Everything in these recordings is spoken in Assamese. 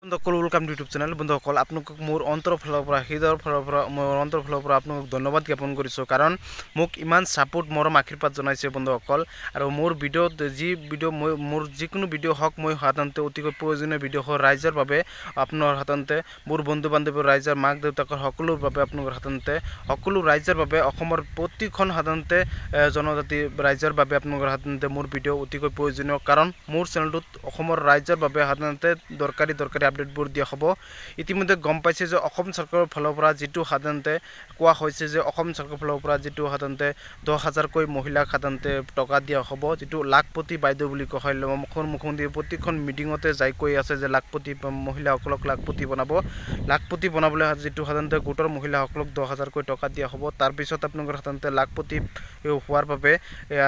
বন্ধুসকল ওয়েলকাম টু ইউটিউব চেনেল। বন্ধুসকল আপোনালোকক মোৰ অন্তৰৰ ফালৰ পৰা হৃদয়ৰ ফালৰ পৰা মোৰ অন্তৰৰ ফালৰ পৰা আপোনালোকক ধন্যবাদ জ্ঞাপন কৰিছোঁ, কাৰণ মোক ইমান ছাপোৰ্ট মৰম আশীৰ্বাদ জনাইছে বন্ধুসকল। আৰু মোৰ ভিডিঅ'ত মোৰ যিকোনো ভিডিঅ' হওক মই সাধাৰণতে অতিকৈ প্ৰয়োজনীয় ভিডিঅ' হওক ৰাইজৰ বাবে আপোনাৰ সাধাৰণতে মোৰ বন্ধু বান্ধৱী ৰাইজৰ মাক দেউতাকৰ সকলোৰ বাবে আপোনালোকৰ সাধাৰণতে সকলো ৰাইজৰ বাবে অসমৰ প্ৰতিখন সাধাৰণতে জনজাতি ৰাইজৰ বাবে আপোনালোকৰ সাধাৰণতে মোৰ ভিডিঅ' অতিকৈ প্ৰয়োজনীয়, কাৰণ মোৰ চেনেলটোত অসমৰ ৰাইজৰ বাবে সাধাৰণতে দৰকাৰী আপডেটবোৰ দিয়া হ'ব। ইতিমধ্যে গম পাইছে যে অসম চৰকাৰৰ ফালৰ পৰা যিটো সাধাৰণতে কোৱা হৈছে যে অসম চৰকাৰৰ ফালৰ পৰা যিটো সাধাৰণতে 10,000কৈ মহিলাক সাধাৰণতে টকা দিয়া হ'ব, যিটো লাখপতি বাইদেউ বুলি কোৱা হয়। মুখ্যমন্ত্ৰীয়ে প্ৰতিখন মিটিঙতে যাই কৈ আছে যে লাখপতি মহিলাসকলক লাখপতি বনাবলৈ যিটো সাধাৰণতে গোটৰ মহিলাসকলক 10,000কৈ টকা দিয়া হ'ব। তাৰপিছত আপোনালোকৰ সাধাৰণতে লাখপতি হোৱাৰ বাবে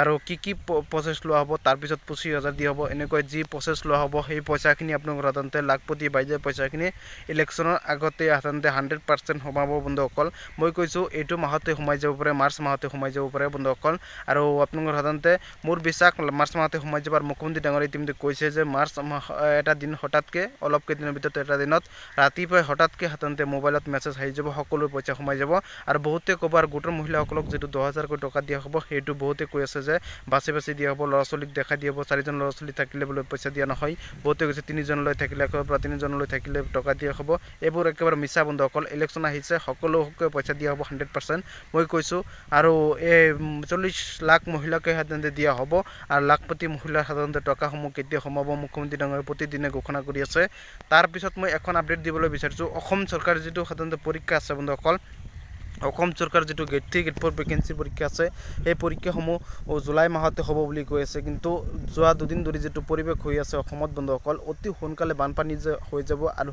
আৰু কি প্ৰচেছ লোৱা হ'ব, তাৰপিছত 25,000 দিয়া হ'ব। এনেকৈ যি প্ৰচেছ লোৱা হ'ব সেই পইচাখিনি আপোনালোকৰ সাধাৰণতে লাখপতি বাইদেউ পইচাখিনি ইলেকশ্যনৰ আগতে সাধাৰণতে 100% সোমাব বন্ধুসকল। মই কৈছোঁ এইটো মাহতে সোমাই যাব পাৰে, মাৰ্চ মাহতে সোমাই যাব পাৰে বন্ধুসকল। আৰু আপোনালোকৰ সাধাৰণতে মোৰ বিশ্বাস মাৰ্চ মাহতে সোমাই যাব। আৰু মুখ্যমন্ত্ৰী ডাঙৰীয়াই ইতিমধ্যে কৈছে যে মাৰ্চ মাহ এটা দিন হঠাৎকৈ অলপ কেইদিনৰ ভিতৰত এটা দিনত ৰাতিপুৱাই হঠাৎকৈ সাধাৰণতে মোবাইলত মেছেজ আহি যাব, সকলো পইচা সোমাই যাব। আৰু বহুতে ক'ব আৰু গোটৰ মহিলাসকলক যিটো 10,000কৈ টকা দিয়া হ'ব সেইটো বহুতে কৈ আছে যে বাছি দিয়া হ'ব, ল'ৰা ছোৱালীক দেখাই দিয়া হ'ব। 4জন ল'ৰা ছোৱালী থাকিলে বোলে পইচা দিয়া নহয়, বহুতে কৈছে 3জনলৈ থাকিলে পৰা 3জনলৈ থাকিলে টকা দিয়া হ'ব। এইবোৰ একেবাৰে মিছা বন্ধুসকল। ইলেকশ্যন আহিছে, সকলোকে পইচা দিয়া হ'ব 100%। মই কৈছোঁ আৰু এই 40 লাখ মহিলাকে সাধাৰণতে দিয়া হ'ব। আৰু লাখপতি মহিলাৰ সাধাৰণতে টকাসমূহ কেতিয়া সোমাব মুখ্যমন্ত্ৰী ডাঙৰীয়াই প্ৰতিদিনে ঘোষণা কৰি আছে। তাৰপিছত মই এখন আপডেট দিবলৈ বিচাৰিছোঁ। অসম চৰকাৰৰ যিটো সাধাৰণতে পৰীক্ষা আছে বন্ধুসকল, অসম চৰকাৰৰ যিটো গেট 3 গেট 4 ভেকেঞ্চি পৰীক্ষা আছে, সেই পৰীক্ষাসমূহ জুলাই মাহতে হ'ব বুলি কৈ আছে। কিন্তু যোৱা দুদিন ধৰি যিটো পৰিৱেশ হৈ আছে অসমত বন্ধুসকল, অতি সোনকালে বানপানী যে হৈ যাব। আৰু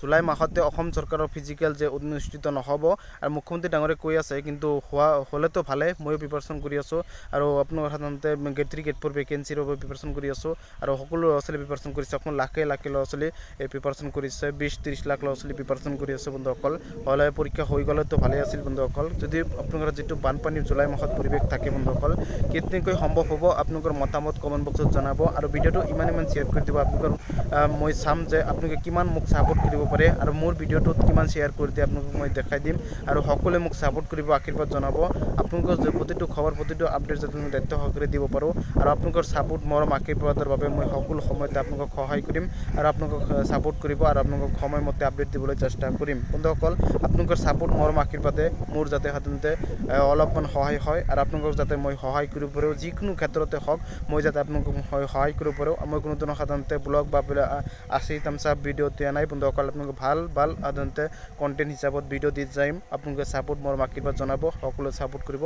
জুলাই মাহতে অসম চৰকাৰৰ ফিজিকেল যে অনুষ্ঠিত নহ'ব। আৰু মুখ্যমন্ত্ৰী ডাঙৰীয়াই কৈ আছে, কিন্তু হ'লেতো ভালে, ময়ো প্ৰিপাৰেশ্যন কৰি আছোঁ। আৰু আপোনালোকৰ সাধাৰণতে গেট 3 গেট 4 ভেকেঞ্চিৰ বাবে প্ৰিপাৰেশ্যন কৰি আছোঁ। আৰু সকলো ল'ৰা ছোৱালী প্ৰিপাৰেশ্যন কৰিছে, অসমৰ লাখে ল'ৰা ছোৱালী প্ৰিপাৰেশ্যন কৰিছে, 20-30 লাখ ল'ৰা ছোৱালী প্ৰিপাৰেশ্যন কৰি আছে বন্ধুসকল। হ'লে পৰীক্ষা হৈ গ'লেতো ভালেই আছিল বন্ধুসকল। যদি আপোনালোকৰ যিটো বানপানী জুলাই মাহত পৰিৱেশ থাকে বন্ধুসকল, কেনেকৈ সম্ভৱ হ'ব আপোনালোকৰ মতামত কমেণ্ট বক্সত জনাব। আৰু ভিডিঅ'টো ইমান শ্বেয়াৰ কৰি দিব। আপোনালোকৰ মই চাম যে আপোনালোকে কিমান মোক ছাপোৰ্ট কৰিব পাৰে, আৰু মোৰ ভিডিঅ'টোত কিমান শ্বেয়াৰ কৰি দিয়ে আপোনালোকক মই দেখাই দিম। আৰু সকলোৱে মোক ছাপোৰ্ট কৰিব, আশীৰ্বাদ জনাব। আপোনালোকৰ প্ৰতিটো খবৰ প্ৰতিটো আপডেট যাতে মই দায়িত্ব সহকাৰে দিব পাৰোঁ। আৰু আপোনালোকৰ ছাপোৰ্ট মৰম আশীৰ্বাদৰ বাবে মই সকলো সময়তে আপোনালোকক সহায় কৰিম, আৰু আপোনালোকক ছাপোৰ্ট কৰিব, আৰু আপোনালোকক সময়মতে আপডেট দিবলৈ চেষ্টা কৰিম বন্ধুসকল। আপোনালোকৰ ছাপোৰ্ট মৰম আশীৰ্বাদে মোৰ যাতে সাধাৰণতে অলপমান সহায় হয়, আৰু আপোনালোকক যাতে মই সহায় কৰিব পাৰোঁ, যিকোনো ক্ষেত্ৰতে হওক মই যাতে আপোনালোকক সহায় কৰিব পাৰোঁ। মই কোনো ধৰণৰ সাধাৰণতে ব্লগ বা তামচা ভিডিঅ' দিয়া নাই বন্ধুসকল। আপোনালোকে ভাল সাধাৰণতে কণ্টেণ্ট হিচাপত ভিডিঅ' দি যাম। আপোনালোকে ছাপোৰ্ট মৰম আশীৰ্বাদ জনাব, সকলোৱে ছাপোৰ্ট কৰিব।